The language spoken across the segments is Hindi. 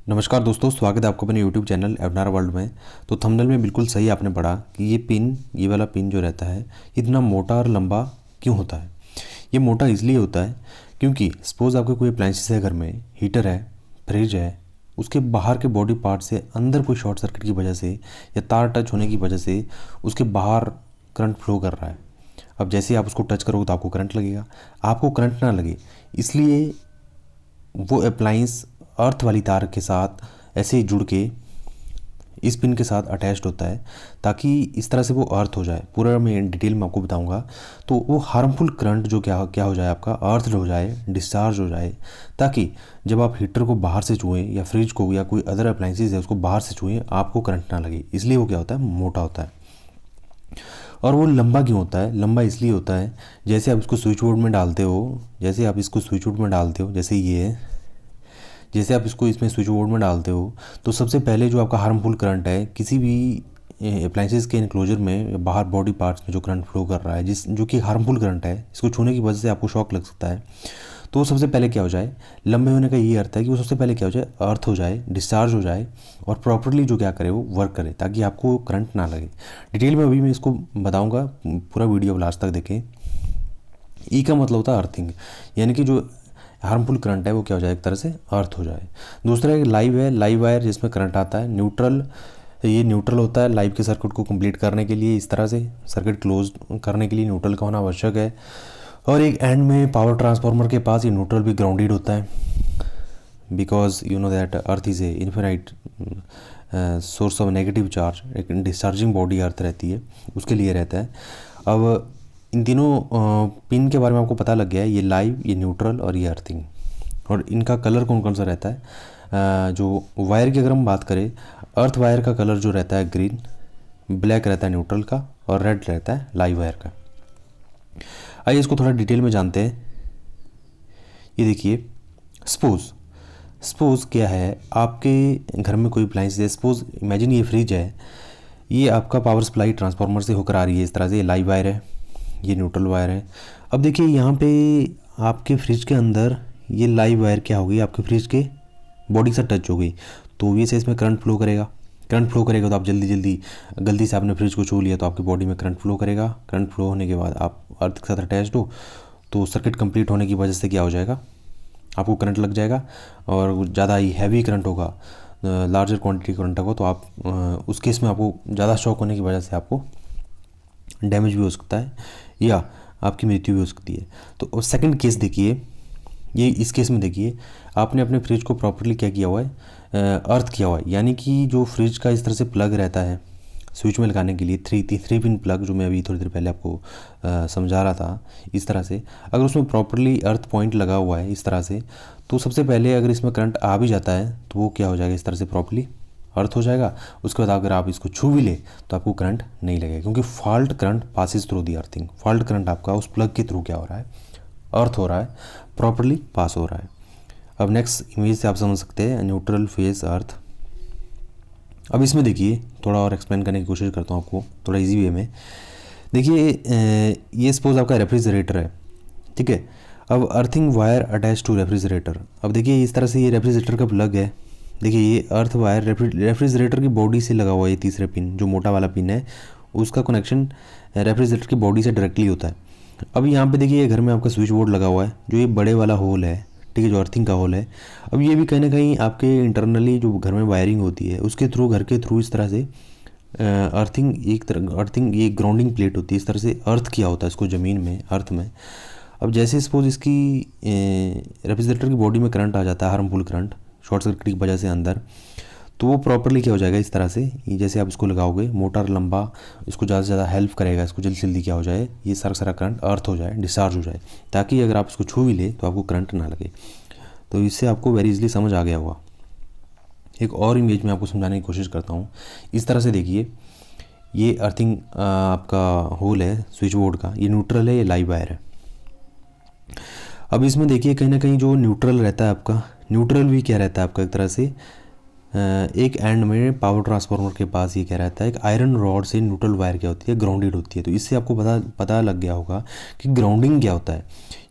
नमस्कार दोस्तों, स्वागत है आपको अपने YouTube चैनल एवनार वर्ल्ड में। तो थंबनेल में बिल्कुल सही आपने पढ़ा कि ये वाला पिन जो रहता है इतना मोटा और लंबा क्यों होता है। ये मोटा इसलिए होता है क्योंकि सपोज़ आपके कोई अप्लायंसेस है घर में, हीटर है, फ्रिज है, उसके बाहर के बॉडी पार्ट से अंदर कोई शॉर्ट सर्किट की वजह से या तार टच होने की वजह से उसके बाहर करंट फ्लो कर रहा है। अब जैसे ही आप उसको टच करोगे तो आपको करंट लगेगा। आपको करंट ना लगे इसलिए वो अप्लायंस अर्थ वाली तार के साथ ऐसे ही जुड़ के इस पिन के साथ अटैच्ड होता है ताकि इस तरह से वो अर्थ हो जाए। पूरा मैं डिटेल में आपको बताऊंगा। तो वो हार्मफुल करंट जो क्या क्या हो जाए, आपका अर्थ हो जाए, डिस्चार्ज हो जाए, ताकि जब आप हीटर को बाहर से छुएं या फ्रिज को या कोई अदर अप्लायंसेस है उसको बाहर से छुएं आपको करंट ना लगे। इसलिए वो क्या होता है, मोटा होता है। और वो लंबा क्यों होता है? लंबा इसलिए होता है जैसे आप इसको स्विच बोर्ड में डालते हो, जैसे आप इसको इसमें स्विच बोर्ड में डालते हो तो सबसे पहले जो आपका हार्मफुल करंट है किसी भी अप्लायंसेस के इनक्लोजर में बाहर बॉडी पार्ट्स में जो करंट फ्लो कर रहा है, जो कि हार्मफुल करंट है, इसको छूने की वजह से आपको शॉक लग सकता है। तो सबसे पहले क्या हो जाए, लंबे होने का ये अर्थ है कि वो सबसे पहले क्या हो जाए, अर्थ हो जाए, डिस्चार्ज हो जाए और प्रॉपरली जो क्या करे वो वर्क करे ताकि आपको करंट ना लगे। डिटेल में अभी मैं इसको बताऊँगा, पूरा वीडियो लास्ट तक देखें। ई का मतलब होता है अर्थिंग, यानी कि जो हार्मफुल करंट है वो क्या हो जाए, एक तरह से अर्थ हो जाए। दूसरा एक लाइव है, लाइव वायर जिसमें करंट आता है। न्यूट्रल, ये न्यूट्रल होता है लाइव के सर्किट को कंप्लीट करने के लिए, इस तरह से सर्किट क्लोज करने के लिए न्यूट्रल का होना आवश्यक है। और एक एंड में पावर ट्रांसफार्मर के पास ये न्यूट्रल भी ग्राउंडेड होता है, because you know that earth is a infinite source of negative charge. एक डिस्चार्जिंग बॉडी अर्थ रहती है, उसके लिए रहता है। अब इन तीनों पिन के बारे में आपको पता लग गया है, ये लाइव, ये न्यूट्रल और ये अर्थिंग। और इनका कलर कौन कौन सा रहता है? जो वायर की अगर हम बात करें, अर्थ वायर का कलर जो रहता है ग्रीन, ब्लैक रहता है न्यूट्रल का और रेड रहता है लाइव वायर का। आइए इसको थोड़ा डिटेल में जानते हैं। ये देखिए, सपोज़ क्या है, आपके घर में कोई अप्लायंस है, सपोज़ इमेजिन ये फ्रिज है, ये आपका पावर सप्लाई ट्रांसफार्मर से होकर आ रही है, इस तरह से। ये लाइव वायर है, ये न्यूट्रल वायर है। अब देखिए यहाँ पे आपके फ्रिज के अंदर ये लाइव वायर क्या होगी, आपके फ्रिज के बॉडी से टच हो गई तो ये से इसमें करंट फ्लो करेगा। तो आप गलती से आपने फ्रिज को छू लिया तो आपकी बॉडी में करंट फ्लो करेगा। करंट फ्लो होने के बाद आप अर्थ के साथ अटैच्ड हो तो सर्किट कंप्लीट होने की वजह से क्या हो जाएगा, आपको करंट लग जाएगा। और ज़्यादा ही हैवी करंट होगा, लार्जर क्वांटिटी करंट होगा तो आप उस केस में आपको ज़्यादा शॉक होने की वजह से आपको डैमेज भी हो सकता है या आपकी मृत्यु भी हो सकती है। तो सेकंड केस देखिए, ये इस केस में देखिए, आपने अपने फ्रिज को प्रॉपर्ली क्या किया हुआ है, अर्थ किया हुआ है। यानी कि जो फ्रिज का इस तरह से प्लग रहता है स्विच में लगाने के लिए, थ्री पिन प्लग, जो मैं अभी थोड़ी देर पहले आपको समझा रहा था, इस तरह से अगर उसमें प्रॉपर्ली अर्थ पॉइंट लगा हुआ है इस तरह से, तो सबसे पहले अगर इसमें करंट आ भी जाता है तो वो क्या हो जाएगा, इस तरह से प्रॉपर्ली अर्थ हो जाएगा। उसके बाद अगर आप इसको छू भी ले तो आपको करंट नहीं लगेगा, क्योंकि fault current passes through the earthing. Fault current आपका उस प्लग के थ्रू क्या हो रहा है, अर्थ हो रहा है, प्रॉपर्ली पास हो रहा है। अब नेक्स्ट इमेज से आप समझ सकते हैं न्यूट्रल फेज अर्थ। अब इसमें देखिए, थोड़ा और एक्सप्लेन करने की कोशिश करता हूँ आपको थोड़ा इजी वे में। देखिए, ये सपोज आपका रेफ्रिजरेटर है, ठीक है। अब earthing wire attach to refrigerator. अब देखिए इस तरह से ये रेफ्रिजरेटर का प्लग है। देखिए ये अर्थ वायर रेफ्रिजरेटर की बॉडी से लगा हुआ है। ये तीसरा पिन जो मोटा वाला पिन है उसका कनेक्शन रेफ्रिजरेटर की बॉडी से डायरेक्टली होता है। अब यहाँ पे देखिए घर में आपका स्विच बोर्ड लगा हुआ है, जो ये बड़े वाला होल है, ठीक है, जो अर्थिंग का होल है। अब ये भी कहीं ना कहीं आपके इंटरनली जो घर में वायरिंग होती है उसके थ्रू, घर के थ्रू इस तरह से अर्थिंग ये ग्राउंडिंग प्लेट होती है, इस तरह से अर्थ किया होता है इसको ज़मीन में, अर्थ में। अब जैसे सपोज इसकी रेफ्रिजरेटर की बॉडी में करंट आ जाता है, हार्मफुल करंट शॉर्ट सर्किट की वजह से अंदर, तो वो प्रॉपर्ली क्या हो जाएगा, इस तरह से ये जैसे आप इसको लगाओगे, मोटर लंबा, इसको ज़्यादा से ज़्यादा हेल्प करेगा, इसको जल्दी से जल्दी क्या हो जाए, ये सारा करंट अर्थ हो जाए, डिस्चार्ज हो जाए, ताकि अगर आप इसको छू भी ले तो आपको करंट ना लगे। तो इससे आपको वेरी इजीली समझ आ गया होगा। एक और इमेज में आपको समझाने की कोशिश करता हूँ। इस तरह से देखिए, ये अर्थिंग आपका होल है स्विच बोर्ड का, ये न्यूट्रल है, ये लाइव वायर है। अब इसमें देखिए कहीं ना कहीं जो न्यूट्रल रहता है आपका, न्यूट्रल भी क्या रहता है आपका, एक तरह से एक एंड में पावर ट्रांसफार्मर के पास ये क्या रहता है, एक आयरन रॉड से न्यूट्रल वायर क्या होती है, ग्राउंडेड होती है। तो इससे आपको पता लग गया होगा कि ग्राउंडिंग क्या होता है।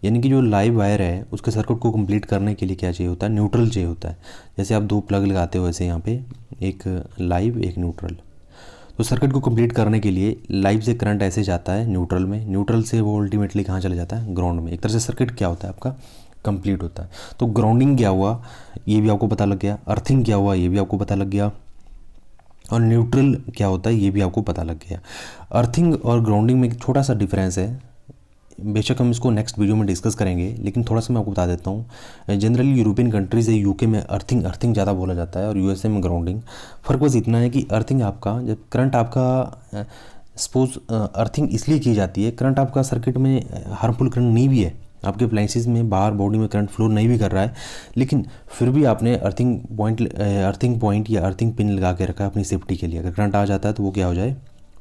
यानी कि जो लाइव वायर है उसके सर्किट को कंप्लीट करने के लिए क्या चाहिए होता है, न्यूट्रल चाहिए होता है। जैसे आप दो प्लग लगाते हो ऐसे यहाँ पे, एक लाइव एक न्यूट्रल। तो सर्किट को कंप्लीट करने के लिए लाइव से करंट ऐसे जाता है न्यूट्रल में, न्यूट्रल से वो अल्टीमेटली कहाँ चला जाता है, ग्राउंड में। एक तरह से सर्किट क्या होता है आपका, कंप्लीट होता है। तो ग्राउंडिंग क्या हुआ ये भी आपको पता लग गया, अर्थिंग क्या हुआ ये भी आपको पता लग गया, और न्यूट्रल क्या होता है ये भी आपको पता लग गया। अर्थिंग और ग्राउंडिंग में एक छोटा सा डिफरेंस है, बेशक हम इसको नेक्स्ट वीडियो में डिस्कस करेंगे, लेकिन थोड़ा सा मैं आपको बता देता हूँ। जनरली यूरोपियन कंट्रीज़ है, यूके में अर्थिंग ज़्यादा बोला जाता है और यूएसए में ग्राउंडिंग। फ़र्क बस इतना है कि अर्थिंग आपका जब करंट आपका सपोज अर्थिंग इसलिए की जाती है, करंट आपका सर्किट में हार्मफुल करंट नहीं भी है, आपके अप्लाइंसेस में बाहर बॉडी में करंट फ्लो नहीं भी कर रहा है, लेकिन फिर भी आपने अर्थिंग पॉइंट या अर्थिंग पिन लगा के रखा है अपनी सेफ्टी के लिए। अगर करंट आ जाता है तो वो क्या हो जाए,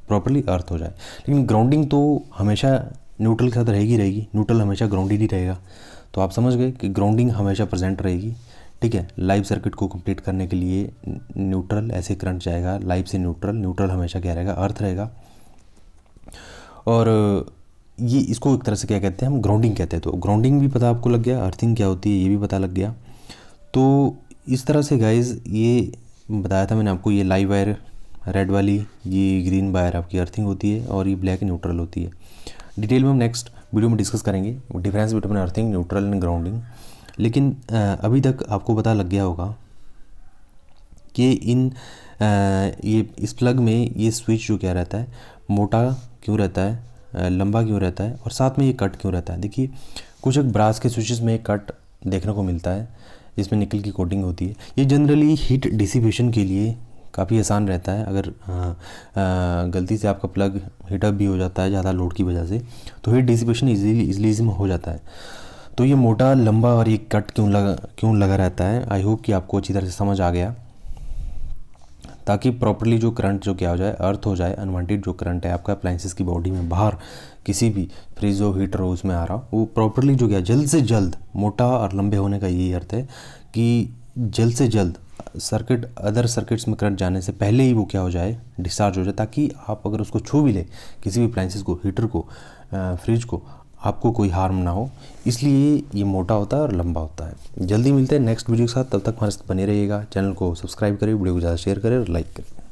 प्रॉपर्ली अर्थ हो जाए। लेकिन ग्राउंडिंग तो हमेशा न्यूट्रल के साथ रहेगी, न्यूट्रल हमेशा ग्राउंडेड ही रहेगा। तो आप समझ गए कि ग्राउंडिंग हमेशा प्रेजेंट रहेगी, ठीक है। लाइव सर्किट को कंप्लीट करने के लिए न्यूट्रल ऐसे करंट जाएगा, लाइव से न्यूट्रल, न्यूट्रल हमेशा क्या रहेगा, अर्थ रहेगा। और ये इसको एक तरह से क्या कहते हैं, हम ग्राउंडिंग कहते हैं। तो ग्राउंडिंग भी पता आपको लग गया, अर्थिंग क्या होती है ये भी पता लग गया। तो इस तरह से गाइज ये बताया था मैंने आपको, ये लाइव वायर रेड वाली, ये ग्रीन वायर आपकी अर्थिंग होती है और ये ब्लैक न्यूट्रल होती है। डिटेल में हम नेक्स्ट वीडियो में डिस्कस करेंगे difference between earthing, neutral and grounding. लेकिन अभी तक आपको पता लग गया होगा कि ये इस प्लग में ये स्विच जो क्या रहता है, मोटा क्यों रहता है, लंबा क्यों रहता है, और साथ में ये कट क्यों रहता है। देखिए कुछ एक ब्रास के स्विचेस में कट देखने को मिलता है जिसमें निकल की कोटिंग होती है। ये जनरली हीट डिसिपेशन के लिए काफ़ी आसान रहता है। अगर गलती से आपका प्लग हीटअप भी हो जाता है ज़्यादा लोड की वजह से, तो हीट डिसिपेशन इजीली हो जाता है। तो ये मोटा, लंबा और ये कट क्यों लगा रहता है, आई होप कि आपको अच्छी तरह से समझ आ गया, ताकि प्रॉपर्ली जो करंट जो क्या हो जाए, अर्थ हो जाए। अनवांटेड जो करंट है आपका अप्लाइंसेस की बॉडी में बाहर किसी भी फ्रिज हो, हीटर हो, उसमें आ रहा हो, वो प्रॉपर्ली जो क्या जल्द से जल्द, मोटा और लंबे होने का यही अर्थ है कि जल्द से जल्द सर्किट, अदर सर्किट्स में करंट जाने से पहले ही वो क्या हो जाए, डिस्चार्ज हो जाए, ताकि आप अगर उसको छू भी ले, किसी भी अप्लाइंसेस को, हीटर को, फ्रिज को, आपको कोई हार्म ना हो। इसलिए ये मोटा होता है और लंबा होता है। जल्दी मिलते हैं नेक्स्ट वीडियो के साथ, तब तक हमारे साथ बने रहिएगा। चैनल को सब्सक्राइब करें, वीडियो को ज़्यादा शेयर करें और लाइक करें।